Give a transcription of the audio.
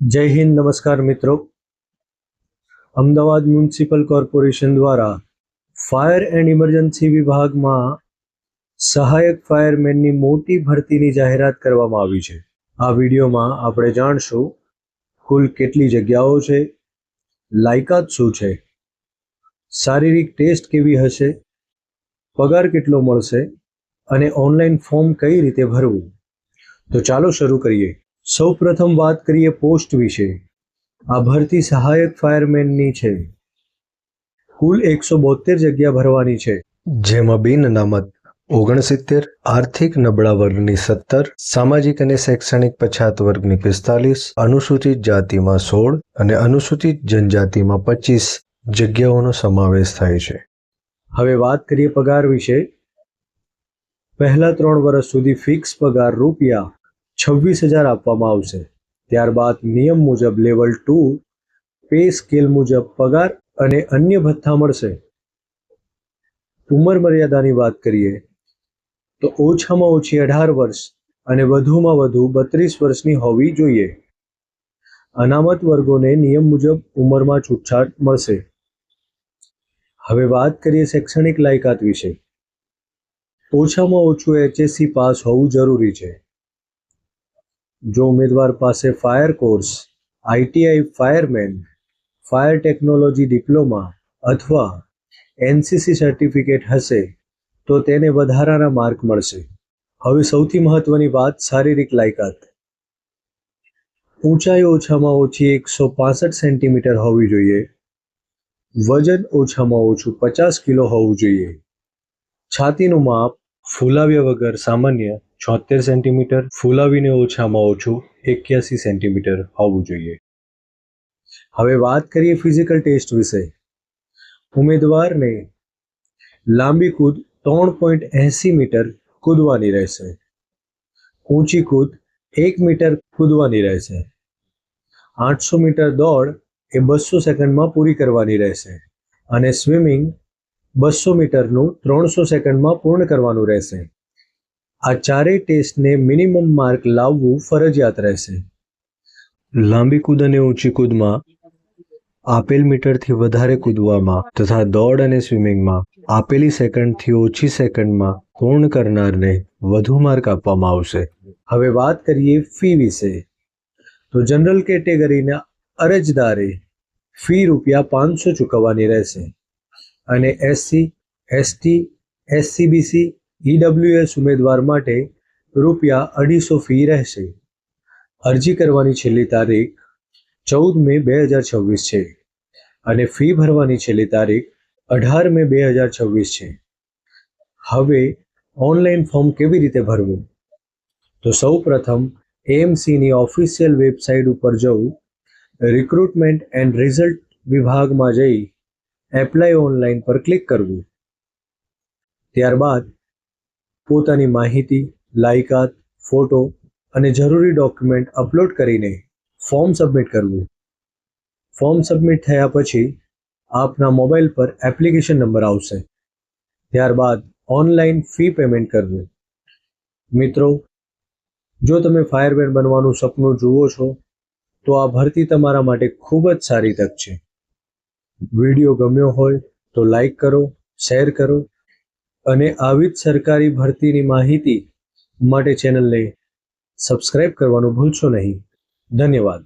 જય હિન્દ, નમસ્કાર મિત્રો. અમદાવાદ મ્યુનિસિપલ કોર્પોરેશન દ્વારા ફાયર એન્ડ ઇમરજન્સી વિભાગમાં સહાયક ફાયરમેનની મોટી ભરતીની જાહેરાત કરવામાં આવી છે. આ વિડીયોમાં આપણે જાણશું કુલ કેટલી જગ્યાઓ છે, લાયકાત શું છે, શારીરિક ટેસ્ટ કેવી હશે, પગાર કેટલો મળશે અને ઓનલાઈન ફોર્મ કઈ રીતે ભરવું. તો ચાલો શરૂ કરીએ. સૌ પ્રથમ વાત કરીએ પોસ્ટ વિશે. આ ભરતી સહાયક ફાયરમેનની છે. કુલ 172 જગ્યા ભરવાની છે, જેમાં બિન અનામત 69, આર્થિક નબળા વર્ગની 17, સામાજિક અને શૈક્ષણિક પછાત વર્ગની 45, અનુસૂચિત જાતિમાં 16 અને અનુસૂચિત જનજાતિમાં 25 જગ્યાઓનો સમાવેશ થાય છે. હવે વાત કરીએ પગાર વિશે. પહેલા 3 વર્ષ સુધી ફિક્સ પગાર રૂપિયા 26,000 આપવામાં આવશે. ત્યારબાદ નિયમ મુજબ લેવલ 2 પે સ્કેલ મુજબ પગાર અને અન્ય ભથ્થા મળશે. ઉંમર મર્યાદાની વાત કરીએ તો ઓછામાં ઓછી 18 વર્ષ અને વધુમાં વધુ 32 વર્ષની હોવી જોઈએ. અનામત વર્ગોને નિયમ મુજબ ઉંમરમાં છૂટછાટ મળશે. હવે વાત કરીએ શૈક્ષણિક લાયકાત વિશે. ઓછામાં ઓછું HSC પાસ હોવું જરૂરી છે. જો ઉમેદવાર પાસે fire course, ITI fireman, fire technology diploma અથવા NCC સર્ટિફિકેટ હશે તો તેને વધારાના માર્ક મળશે. હવે સૌથી મહત્વની વાત શારીરિક લાયકાત. ઊંચાઈ ઓછામાં ઓછી 165 સેન્ટીમીટર હોવી જોઈએ. વજન ઓછામાં ઓછું 50 કિલો હોવું જોઈએ. છાતીનું માપ ફૂલાવ્યા વગર સામાન્ય 76 સેન્ટીમીટર, ફૂલાવીને ઓછામાં ઓછું 81 સેન્ટીમીટર હોવું જોઈએ. હવે વાત કરીએ ફિઝિકલ ટેસ્ટ વિશે. ઉમેદવારને લાંબી કૂદ 3.80 મીટર કૂદવાની રહેશે. ઊંચી કૂદ 1 મીટર કૂદવાની રહેશે. 800 મીટર દોડ એ 200 સેકન્ડમાં પૂરી કરવાની રહેશે અને સ્વિમિંગ 200 મીટરનું 300 સેકન્ડમાં પૂર્ણ કરવાનું રહેશે. આ ચારેય ટેસ્ટને મિનિમમ માર્ક લાવવું ફરજિયાત રહેશે. લાંબી કૂદ અને ઊંચી કૂદમાં આપેલ મીટરથી વધારે કૂદવામાં તથા દોડ અને સ્વિમિંગમાં આપેલી સેકન્ડથી ઓછી સેકન્ડમાં પૂર્ણ કરનારને વધુ માર્ક આપવામાં આવશે. હવે વાત કરીએ ફી વિશે. તો જનરલ કેટેગરીના અરજદારે ફી રૂપિયા 500 ચૂકવવાની રહેશે અને SC, ST, SCBC, EWS ઉમેદવાર માટે રૂપિયા 250 ફી રહેશે. અરજી કરવાની છેલ્લી તારીખ 14 મે 2026 છે અને ફી ભરવાની છેલ્લી તારીખ 18 મે 2026 છે. હવે ઓનલાઈન ફોર્મ કેવી રીતે ભરવું? તો સૌ પ્રથમ AMCની ઓફિશિયલ વેબસાઇટ ઉપર જવું, રિક્રુટમેન્ટ એન્ડ રિઝલ્ટ વિભાગમાં જઈ એપ્લાય ઓનલાઈન પર ક્લિક કરવું. ત્યારબાદ પોતાની માહિતી, લાયકાત, ફોટો અને જરૂરી ડોક્યુમેન્ટ અપલોડ કરીને ફોર્મ સબમિટ કરવું. ફોર્મ સબમિટ થયા પછી આપના મોબાઈલ પર એપ્લિકેશન નંબર આવશે. ત્યારબાદ ઓનલાઈન ફી પેમેન્ટ કરવું. મિત્રો, જો તમે ફાયરમેન બનવાનું સપનું જુઓ છો તો આ ભરતી તમારા માટે ખૂબ જ સારી તક છે. વિડીયો ગમ્યો હોય તો લાઈક કરો, શેર કરો અને આવી જ સરકારી ભરતીની માહિતી માટે ચેનલને સબસ્ક્રાઇબ કરવાનું ભૂલશો નહીં. ધન્યવાદ.